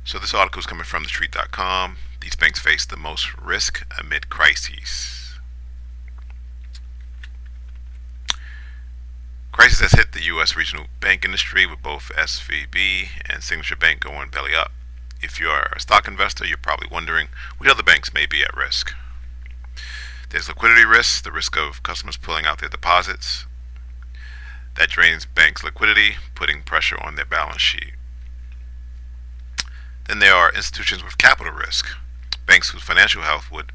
So this article is coming from TheStreet.com. These banks face the most risk amid crises. Crisis has hit the U.S. regional bank industry with both SVB and Signature Bank going belly up. If you are a stock investor, you're probably wondering which other banks may be at risk. There's liquidity risk, the risk of customers pulling out their deposits. That drains banks' liquidity, putting pressure on their balance sheet. Then there are institutions with capital risk, banks whose financial health would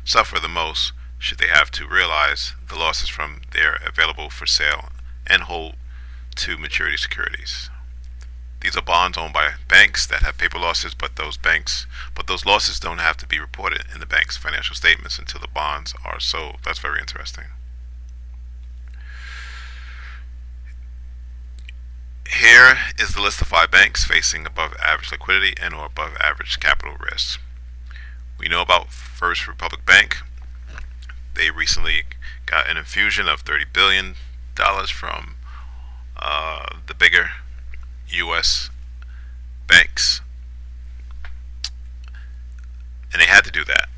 suffer the most should they have to realize the losses from their available for sale and hold to maturity securities. These are bonds owned by banks that have paper losses, but those losses don't have to be reported in the bank's financial statements until the bonds are sold. That's very interesting. Here is the list of 5 banks facing above average liquidity and or above average capital risks. We know about First Republic Bank. They recently got an infusion of $30 billion from the bigger U.S. banks, and they had to do that.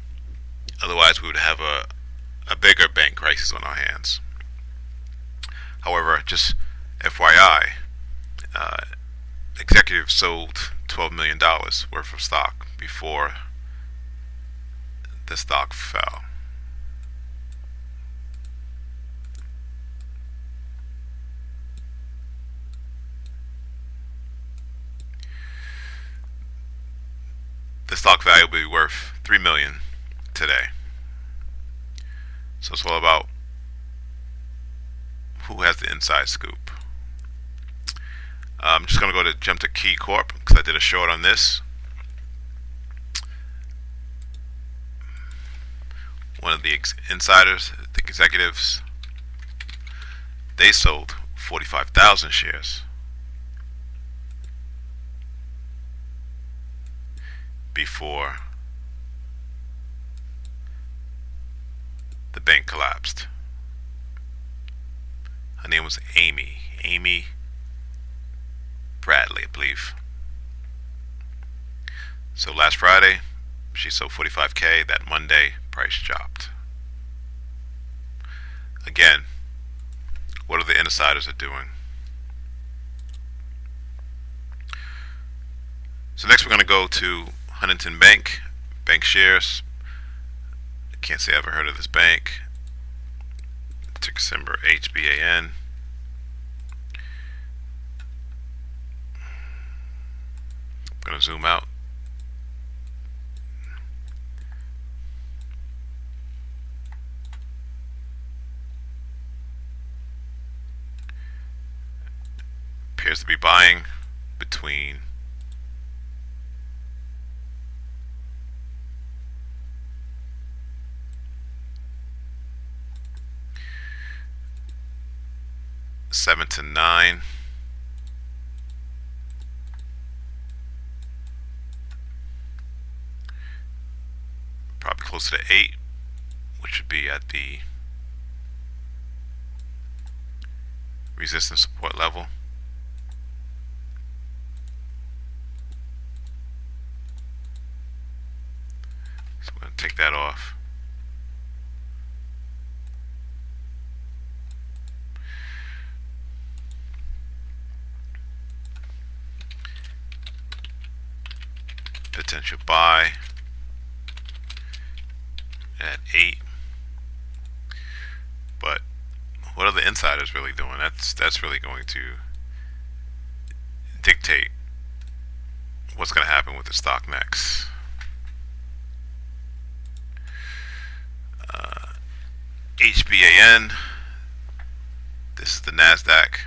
Otherwise, we would have a bigger bank crisis on our hands. However, just FYI, executives sold $12 million worth of stock before the stock fell. The stock value will be worth $3 million today. So it's all about who has the inside scoop. I'm just going to jump to Key Corp because I did a short on this. One of the insiders, the executives, they sold 45,000 shares before the bank collapsed. Her name was Amy Bradley, I believe. So last Friday, she sold 45K. That Monday, price dropped. Again, what are the insiders doing? So next we're going to go to Huntington Bank shares. I can't say I've ever heard of this bank. Ticker symbol HBAN. I'm going to zoom out. Appears to be buying between $7 to $9. Probably closer to $8, which would be at the resistance support level. So we're going to take that off. Potential buy at 8. But what are the insiders really doing? That's really going to dictate what's going to happen with the stock next. HBAN. This is the NASDAQ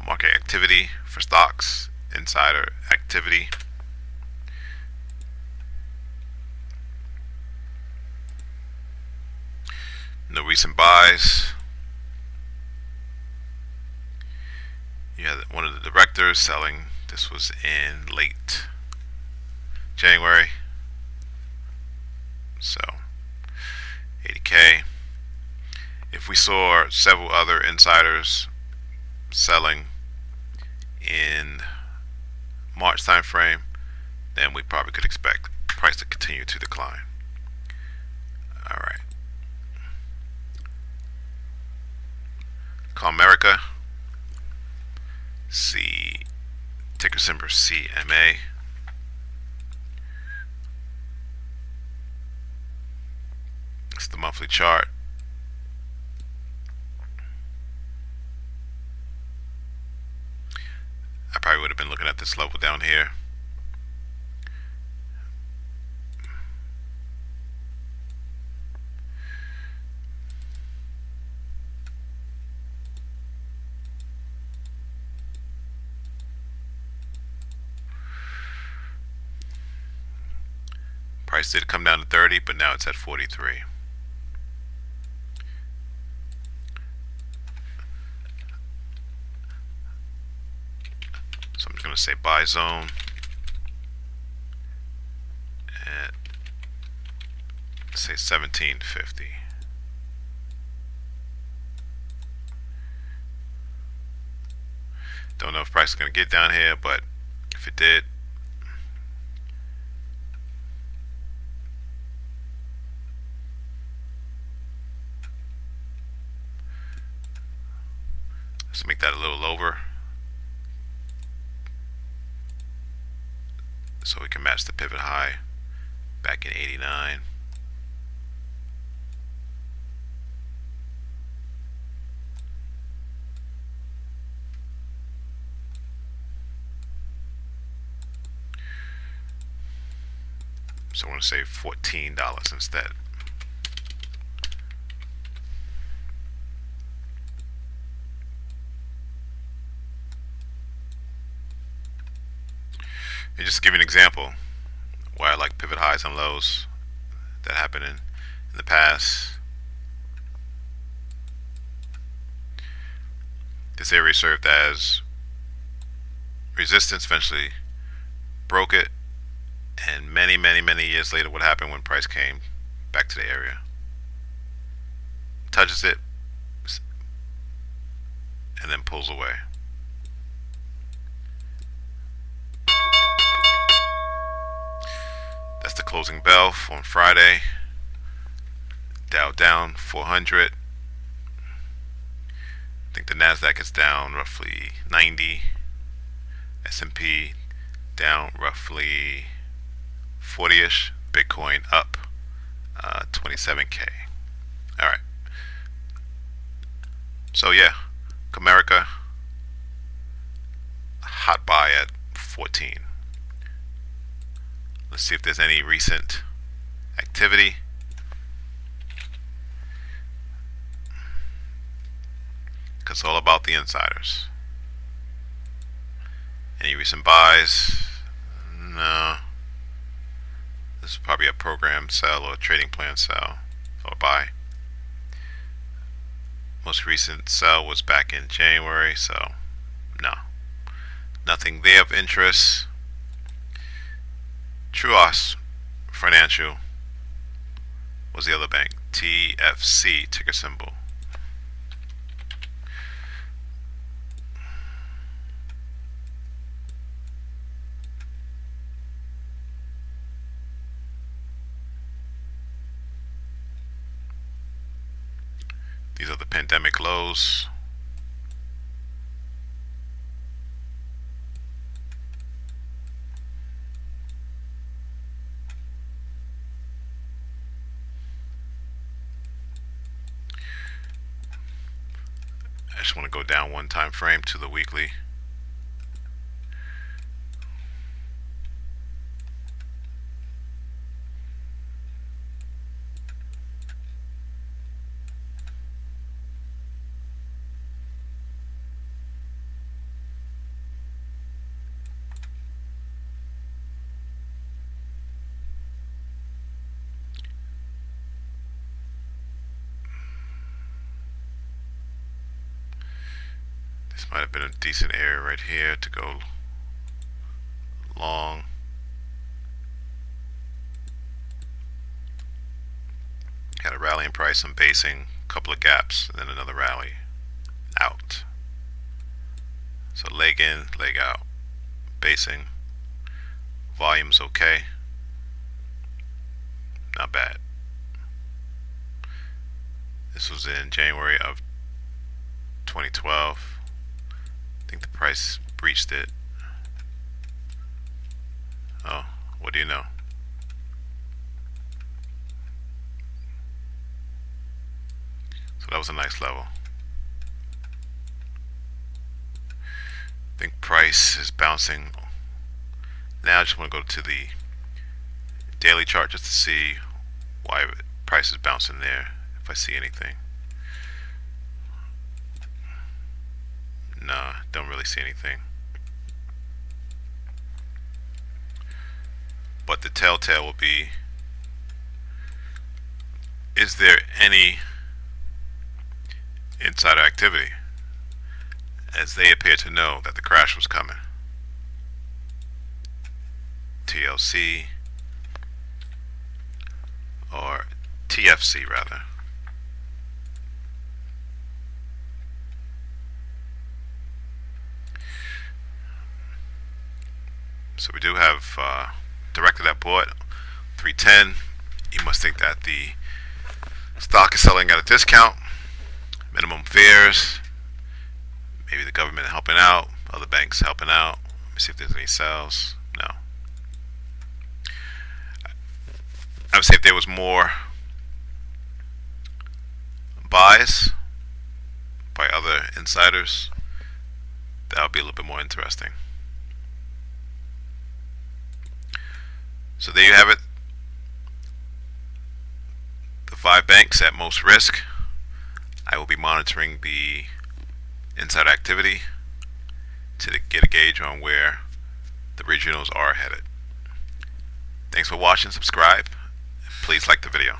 market activity for stocks, insider activity. No recent buys. You had one of the directors selling. This was in late January. So 80K. If we saw several other insiders selling in March timeframe, then we probably could expect price to continue to decline. All right. Comerica, ticker symbol CMA. It's the monthly chart. I probably would have been looking at this level down here. Price did come down to 30, but now it's at 43. So I'm just going to say buy zone at, say, 1750. Don't know if price is going to get down here, but if it did, let's make that a little lower so we can match the pivot high back in 89. So I want to say $14 instead. And just to give you an example why I like pivot highs and lows that happened in the past. This area served as resistance, eventually broke it, and many years later, what happened when price came back to the area? Touches it and then pulls away. That's the closing bell on Friday. Dow down 400. I think the Nasdaq is down roughly 90. S&P down roughly 40ish. Bitcoin up 27K. All right. So yeah, Comerica, hot buy at 14. Let's see if there's any recent activity. Because it's all about the insiders. Any recent buys? No. This is probably a program sell or a trading plan sell or buy. Most recent sell was back in January, so no. Nothing there of interest. Truos Financial was the other bank. TFC ticker symbol. These are the pandemic lows. I just want to go down one time frame to the weekly. This might have been a decent area right here to go long. Had a rally in price, some basing, couple of gaps, and then another rally out. So leg in, leg out, basing, Volume's okay. Not bad. This was in January of 2012. I think the price breached it. Oh, what do you know? So that was a nice level. I think price is bouncing. Now I just want to go to the daily chart just to see why price is bouncing there, if I see anything. Nah, don't really see anything. But the telltale will be, is there any insider activity, as they appear to know that the crash was coming. TLC, or TFC rather. So we do have director that bought 310. You must think that the stock is selling at a discount. Minimum fears. Maybe the government helping out, other banks helping out. Let me see if there's any sales. No. I would say if there was more buys by other insiders, that would be a little bit more interesting. So there you have it. The 5 banks at most risk. I will be monitoring the inside activity to get a gauge on where the regionals are headed. Thanks for watching. Subscribe. Please like the video.